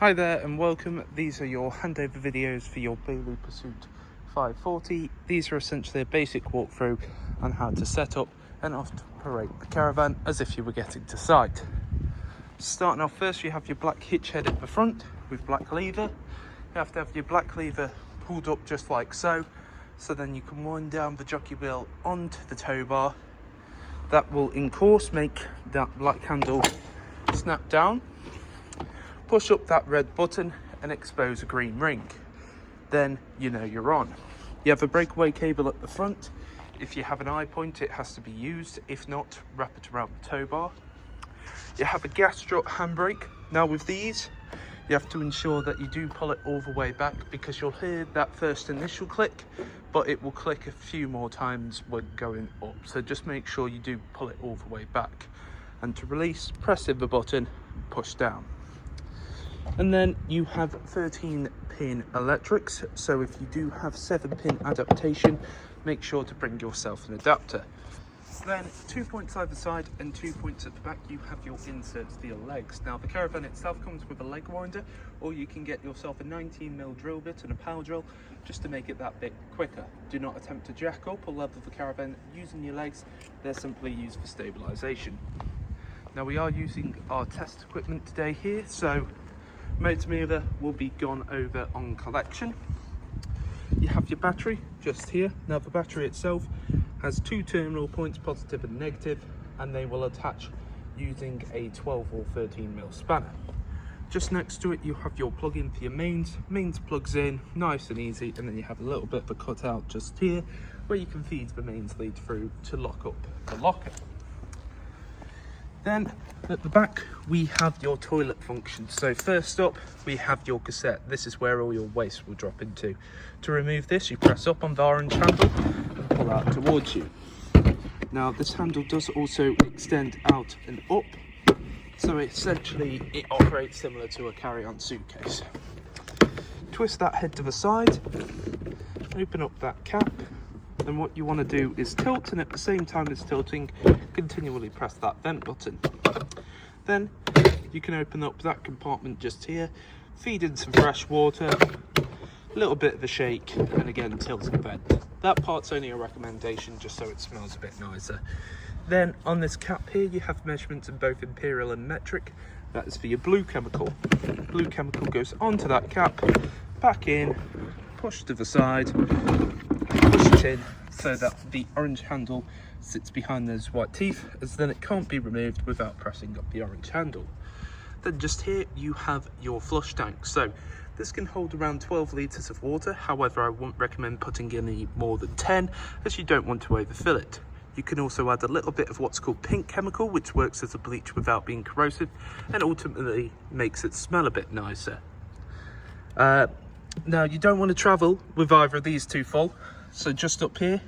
Hi there and welcome. These are your handover videos for your Bailey Pursuit 540. These are essentially a basic walkthrough on how to set up and operate the caravan as if you were getting to site. Starting off first, you have your black hitch head at the front with black lever. You have to have your black lever pulled up just like so then you can wind down the jockey wheel onto the tow bar. That will in course make that black handle snap down. Push up that red button and expose a green ring. Then you know you're on. You have a breakaway cable at the front. If you have an eye point, it has to be used. If not, wrap it around the tow bar. You have a gas strut handbrake. Now with these, you have to ensure that you do pull it all the way back, because you'll hear that first initial click, but it will click a few more times when going up. So just make sure you do pull it all the way back. And to release, press in the button, push down. And then you have 13-pin electrics, so if you do have 7-pin adaptation, make sure to bring yourself an adapter. Then 2 points either side and 2 points at the back, you have your inserts for your legs. Now the caravan itself comes with a leg winder, or you can get yourself a 19mm drill bit and a power drill just to make it that bit quicker. Do not attempt to jack up or level the caravan using your legs, they're simply used for stabilisation. Now we are using our test equipment today here, so motor mover will be gone over on collection. You have your battery just here. Now the battery itself has 2 terminal points, positive and negative, and they will attach using a 12 or 13mm spanner. Just next to it you have your plug-in for your mains. Mains plugs in nice and easy, and then you have a little bit of a cutout just here where you can feed the mains lead through to lock up the locker. Then at the back we have your toilet function. So first up we have your cassette. This is where all your waste will drop into. To remove this, you press up on the orange handle and pull out towards you. Now this handle does also extend out and up, so essentially it operates similar to a carry-on suitcase. Twist that head to the side, open up that cap, and what you want to do is tilt, and at the same time as tilting, continually press that vent button. Then you can open up that compartment just here, feed in some fresh water, a little bit of a shake, and again tilt and vent. That part's only a recommendation just so it smells a bit nicer. Then on this cap here you have measurements in both imperial and metric. That is for your blue chemical. Blue chemical goes onto that cap, back in, push to the side, push it in so that the orange handle sits behind those white teeth, as then it can't be removed without pressing up the orange handle. Then just here you have your flush tank. So this can hold around 12 litres of water, however I wouldn't recommend putting any more than 10 as you don't want to overfill it. You can also add a little bit of what's called pink chemical, which works as a bleach without being corrosive and ultimately makes it smell a bit nicer. Now you don't want to travel with either of these two full, so just up here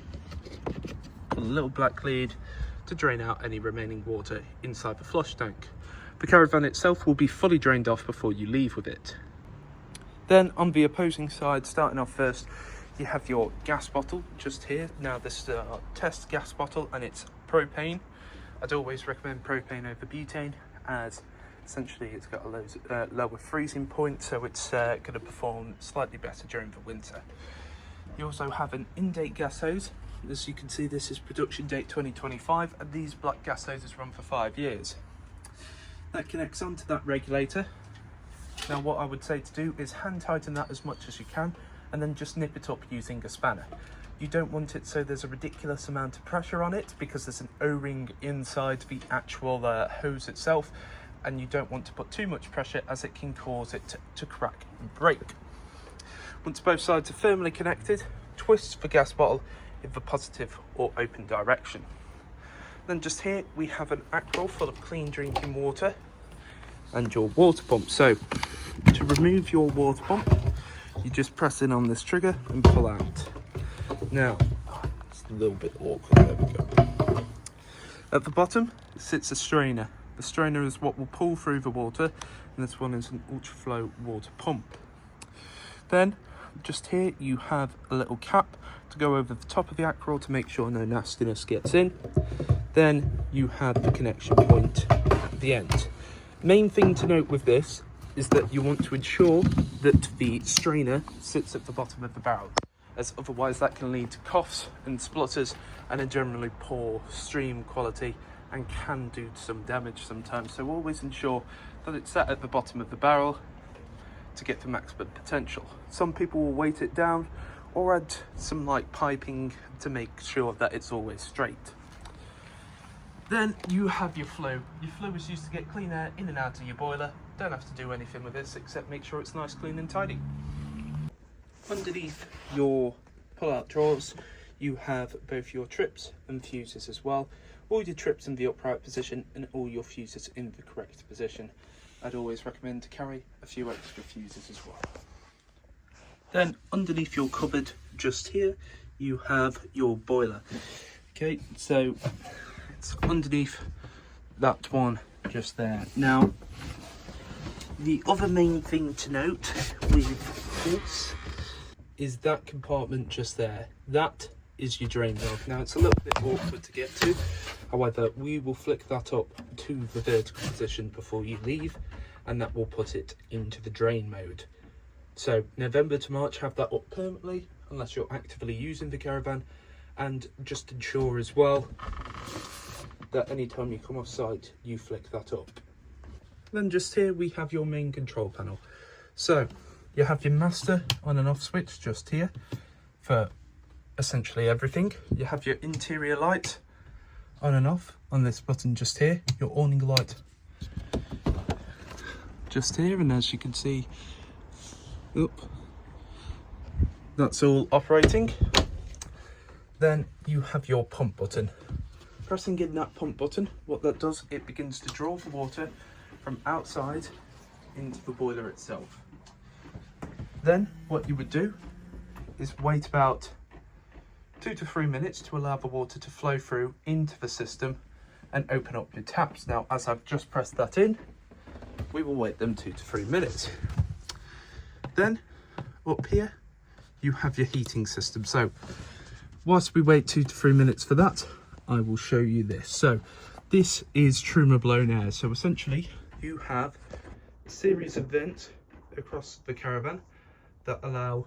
put a little black lead to drain out any remaining water inside the flush tank. The caravan itself will be fully drained off before you leave with it. Then on the opposing side, starting off first, you have your gas bottle just here. Now this is a test gas bottle and it's propane. I'd always recommend propane over butane, as essentially it's got a lower freezing point, so it's going to perform slightly better during the winter. You also have an in-date gas hose. As you can see, this is production date 2025, and these black gas hoses run for 5 years. That connects onto that regulator. Now what I would say to do is hand tighten that as much as you can, and then just nip it up using a spanner. You don't want it so there's a ridiculous amount of pressure on it, because there's an O-ring inside the actual hose itself, and you don't want to put too much pressure as it can cause it to crack and break. Once both sides are firmly connected, twist the gas bottle in the positive or open direction. Then just here we have an Aqua full of clean drinking water and your water pump. So to remove your water pump, you just press in on this trigger and pull out. Now it's a little bit awkward, there we go. At the bottom sits a strainer. The strainer is what will pull through the water, and this one is an ultra flow water pump. Then just here you have a little cap to go over the top of the Aqua to make sure no nastiness gets in. Then you have the connection point at the end. Main thing to note with this is that you want to ensure that the strainer sits at the bottom of the barrel, as otherwise that can lead to coughs and splutters and a generally poor stream quality and can do some damage sometimes. So always ensure that it's sat at the bottom of the barrel to get the maximum potential. Some people will weight it down or add some like piping to make sure that it's always straight. Then you have your flue. Your flue is used to get clean air in and out of your boiler. Don't have to do anything with this except make sure it's nice, clean and tidy. Underneath your pull-out drawers, you have both your trips and fuses as well. All your trips in the upright position and all your fuses in the correct position. I'd always recommend to carry a few extra fuses as well. Then underneath your cupboard just here, you have your boiler. Okay, so it's underneath that one just there. Now, the other main thing to note with this is that compartment just there. That is your drain valve. Now, it's a little bit awkward to get to. However, we will flick that up to the vertical position before you leave, and that will put it into the drain mode. So November to March, have that up permanently unless you're actively using the caravan, and just ensure as well that anytime you come off site you flick that up. Then just here we have your main control panel. So you have your master on and off switch just here for essentially everything. You have your interior light on and off on this button just here, your awning light just here, and as you can see, that's all operating. Then you have your pump button. Pressing in that pump button, what that does, it begins to draw the water from outside into the boiler itself. Then what you would do is wait about 2 to 3 minutes to allow the water to flow through into the system and open up your taps. Now, as I've just pressed that in, we will wait them 2 to 3 minutes. Then up here you have your heating system. So whilst we wait 2 to 3 minutes for that, I will show you this. So this is Truma blown air. So essentially you have a series of vents across the caravan that allow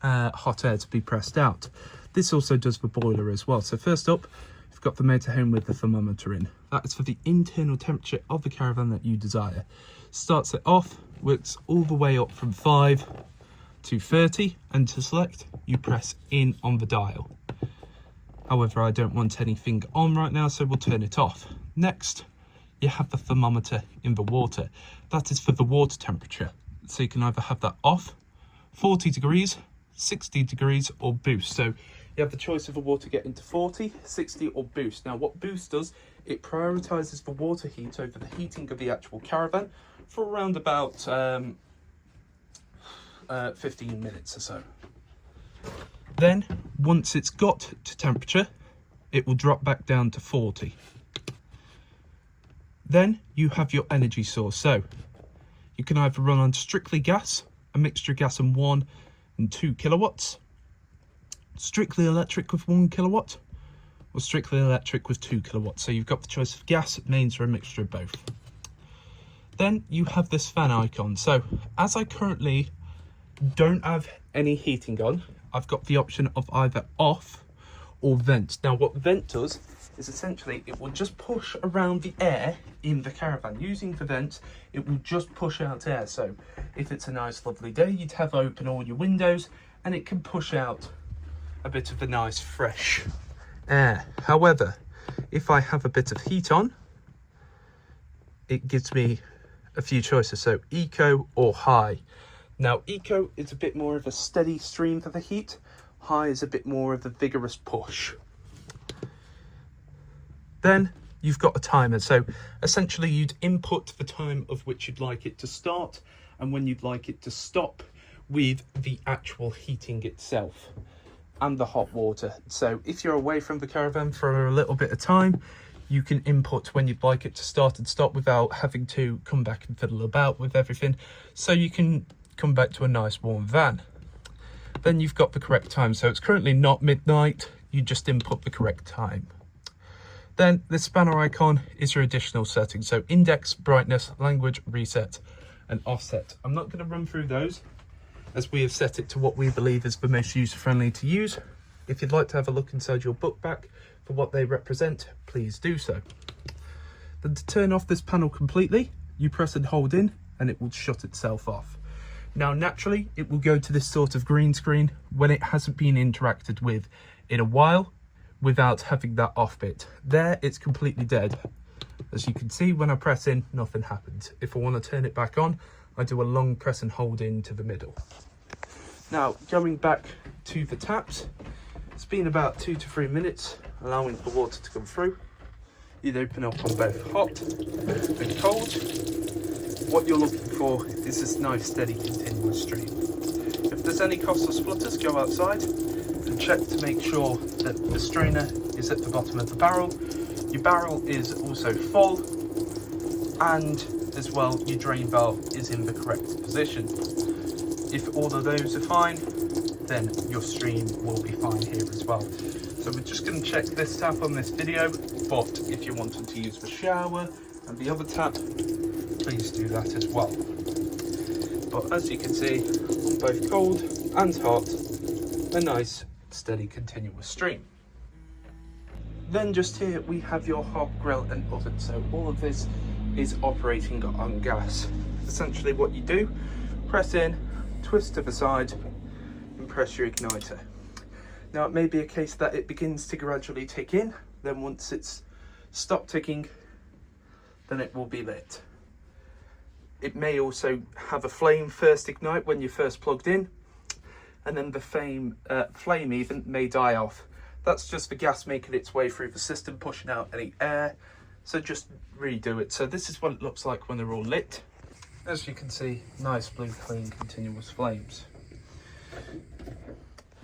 hot air to be pressed out. This also does the boiler as well. So first up, you've got the motorhome with the thermometer in. That is for the internal temperature of the caravan that you desire. Starts it off, works all the way up from 5 to 30, and to select, you press in on the dial. However, I don't want anything on right now, so we'll turn it off. Next, you have the thermometer in the water. That is for the water temperature. So you can either have that off, 40 degrees, 60 degrees, or boost. So you have the choice of the water getting to 40, 60, or boost. Now, what boost does, it prioritizes the water heat over the heating of the actual caravan for around about 15 minutes or so. Then, once it's got to temperature, it will drop back down to 40. Then you have your energy source. So you can either run on strictly gas, a mixture of gas and 1 and 2 kilowatts, strictly electric with 1 kilowatt, or strictly electric with 2 kilowatts. So you've got the choice of gas, mains, or a mixture of both. Then you have this fan icon. So as I currently don't have any heating on, I've got the option of either off or vent. Now what vent does is essentially it will just push around the air in the caravan. Using the vent, it will just push out air. So if it's a nice lovely day, you'd have open all your windows and it can push out a bit of the nice fresh air. However, if I have a bit of heat on, it gives me a few choices. So eco or high. Now eco is a bit more of a steady stream for the heat. High is a bit more of a vigorous push. Then you've got a timer. So essentially you'd input the time of which you'd like it to start and when you'd like it to stop with the actual heating itself and the hot water. So if you're away from the caravan for a little bit of time, you can input when you'd like it to start and stop without having to come back and fiddle about with everything. So you can come back to a nice warm van. Then you've got the correct time. So it's currently not midnight. You just input the correct time. Then the spanner icon is your additional settings. So index, brightness, language, reset, and offset. I'm not going to run through those as we have set it to what we believe is the most user-friendly to use. If you'd like to have a look inside your book back for what they represent, please do so. Then to turn off this panel completely, you press and hold in and it will shut itself off. Now naturally it will go to this sort of green screen when it hasn't been interacted with in a while without having that off bit. There it's completely dead. As you can see, when I press in, nothing happens. If I want to turn it back on, I do a long press and hold into the middle. Now going back to the taps, it's been about 2 to 3 minutes, allowing the water to come through. You'd open up on both hot and cold. What you're looking for is this nice, steady, continuous stream. If there's any coughs or splutters, go outside and check to make sure that the strainer is at the bottom of the barrel. Your barrel is also full, and as well, your drain valve is in the correct position. If all of those are fine, then your stream will be fine here as well. So we're just going to check this tap on this video, but if you wanted to use the shower and the other tap, please do that as well. But as you can see, on both cold and hot, a nice steady continuous stream. Then just here we have your hob, grill and oven. So all of this is operating on gas. Essentially what you do, press in, twist to the side and press your igniter. Now it may be a case that it begins to gradually tick in, then once it's stopped ticking, then it will be lit. It may also have a flame first ignite when you're first plugged in, and then the flame even may die off. That's just the gas making its way through the system, pushing out any air. So just redo it. So this is what it looks like when they're all lit. As you can see, nice blue, clean, continuous flames.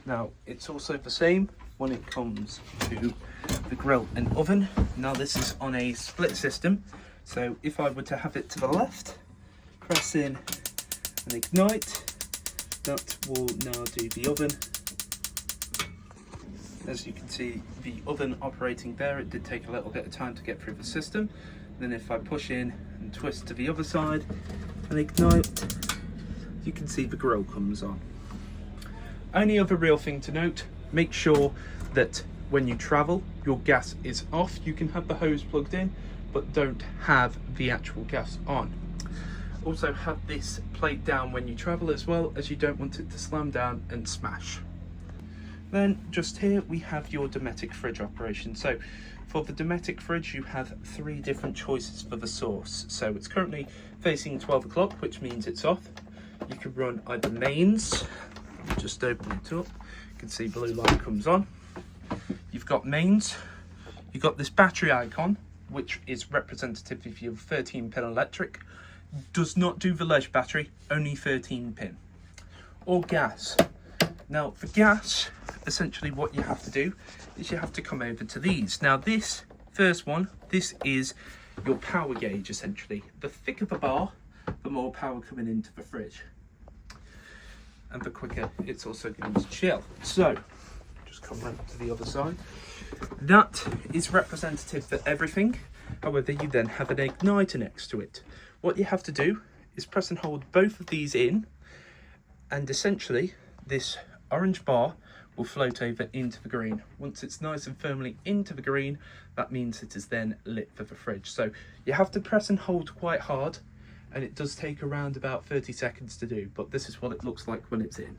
Now, it's also the same when it comes to the grill and oven. Now this is on a split system. So if I were to have it to the left, press in and ignite, that will now do the oven. As you can see, the oven operating there, it did take a little bit of time to get through the system. Then if I push in and twist to the other side and ignite, you can see the grill comes on. Only other real thing to note, make sure that when you travel, your gas is off. You can have the hose plugged in, but don't have the actual gas on. Also have this plate down when you travel as well, as you don't want it to slam down and smash. Then just here we have your Dometic fridge operation. So for the Dometic fridge, you have 3 different choices for the source. So it's currently facing 12 o'clock, which means it's off. You can run either mains, just open it up, you can see blue light comes on. You've got mains, you've got this battery icon, which is representative of your 13-pin electric. Does not do the ledge battery, only 13-pin. Or gas. Now for gas, essentially what you have to do is you have to come over to these. Now this first one, this is your power gauge essentially. The thicker the bar, the more power coming into the fridge. And the quicker it's also going to chill. So, just come right to the other side. That is representative for everything. However, you then have an igniter next to it. What you have to do is press and hold both of these in, and essentially this orange bar will float over into the green. Once it's nice and firmly into the green, that means it is then lit for the fridge. So you have to press and hold quite hard, and it does take around about 30 seconds to do, but this is what it looks like when it's in.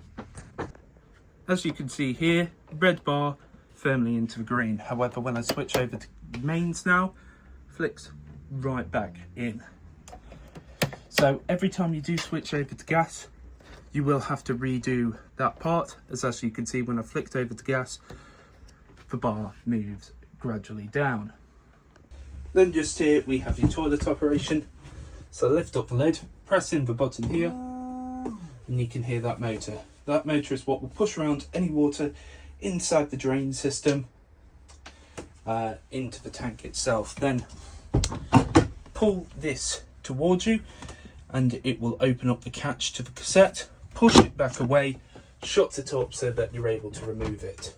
As you can see here, red bar firmly into the green. However, when I switch over to mains now, flicks right back in. So every time you do switch over to gas, you will have to redo that part, as you can see when I flicked over to gas, the bar moves gradually down. Then just here we have your toilet operation. So lift up the lid, press in the button here, and you can hear that motor. That motor is what will push around any water inside the drain system into the tank itself. Then pull this towards you and it will open up the catch to the cassette, push it back away, shuts it up so that you're able to remove it.